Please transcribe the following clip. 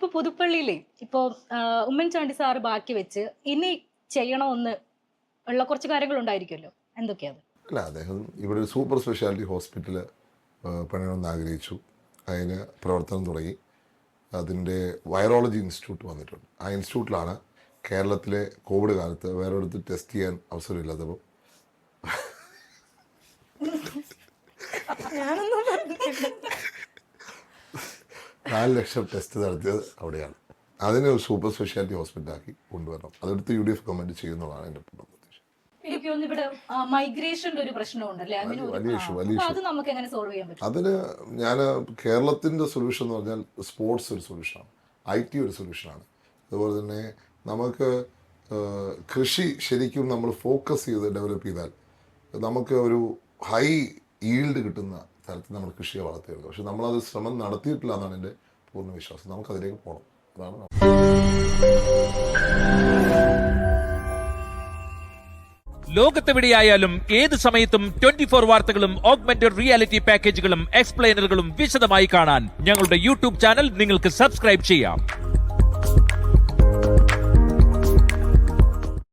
ഇപ്പൊ പുതുപ്പള്ളിയിലേ ഇപ്പൊ ഉമ്മൻചാണ്ടി സാറ് ബാക്കി വെച്ച് ഇനി ചെയ്യണമെന്ന് ഉള്ള കുറച്ച് കാര്യങ്ങൾ ഉണ്ടായിരിക്കുമല്ലോ, എന്തൊക്കെയാണ്? അല്ല, അദ്ദേഹം ഇവിടെ ഒരു സൂപ്പർ സ്പെഷ്യാലിറ്റി ഹോസ്പിറ്റൽ പണിയണമെന്ന് ആഗ്രഹിച്ചു. അതിന് പ്രവർത്തനം തുടങ്ങി. അതിൻ്റെ വൈറോളജി ഇൻസ്റ്റിറ്റ്യൂട്ട് വന്നിട്ടുണ്ട്. ആ ഇൻസ്റ്റിറ്റ്യൂട്ടിലാണ് കേരളത്തിലെ കോവിഡ് കാലത്ത് വേറെ അടുത്ത് ടെസ്റ്റ് ചെയ്യാൻ അവസരമില്ലാത്തപ്പോൾ 4 ലക്ഷം ടെസ്റ്റ് നടത്തിയത് അവിടെയാണ്. അതിന് ഒരു സൂപ്പർ സ്പെഷ്യാലിറ്റി ഹോസ്പിറ്റലാക്കി കൊണ്ടുവരണം. അതെടുത്ത് UDF ഗവൺമെൻറ് ചെയ്യുന്നതാണ് എൻ്റെ പ്രതീക്ഷ. എനിക്ക് തോന്നുന്നു ഇവിടെ മൈഗ്രേഷൻ്റെ ഒരു പ്രശ്നമുണ്ടല്ലേ, വലിയ ഇഷ്യൂ. അത് നമുക്ക് എങ്ങനെ സോൾവ് ചെയ്യാൻ പറ്റും? അതിന് ഞാൻ കേരളത്തിൻ്റെ സൊല്യൂഷൻ എന്ന് പറഞ്ഞാൽ സ്പോർട്സ് ഒരു സൊല്യൂഷനാണ്, IT ഒരു സൊല്യൂഷനാണ്. അതുപോലെ തന്നെ നമുക്ക് കൃഷി ശരിക്കും നമ്മൾ ഫോക്കസ് ചെയ്ത് ഡെവലപ്പ് ചെയ്താൽ നമുക്ക് ഒരു ഹൈ ഈൽഡ് കിട്ടുന്ന തരത്തിൽ നമ്മൾ കൃഷിയെ വളർത്തിയെടുക്കുക. പക്ഷെ നമ്മളത് ശ്രമം നടത്തിയിട്ടില്ല എന്നാണ് എൻ്റെ പൂർണ്ണ വിശ്വാസം. നമുക്കതിലേക്ക് പോകണം. അതാണ് ലോകത്തെവിടെയായാലും ഏത് സമയത്തും 24 വാർത്തകളും ഓഗ്മെന്റഡ് റിയാലിറ്റി പാക്കേജുകളും എക്സ്പ്ലെയിനറുകളും വിശദമായി കാണാൻ ഞങ്ങളുടെ YouTube ചാനൽ നിങ്ങൾക്ക് സബ്സ്ക്രൈബ് ചെയ്യാം.